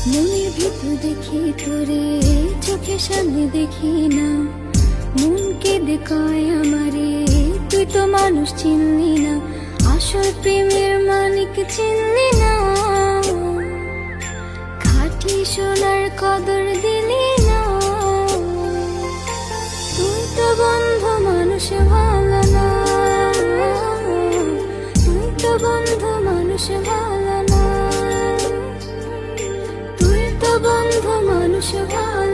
মনের ভিতর দেখি তোরে, চোখের সামনে দেখি না। মন কেঁদে কয় আমারে, তুই তো মানুষ চিনলি না। আসল প্রেমের মানিক চিনলি না। খাঁটি সোনার কদর দিলি না। তুই তো বন্ধু মানুষ ভালো না। তুই তো বন্ধু মানুষ ভালো না। তুই তো বন্ধু মানুষ ভালো।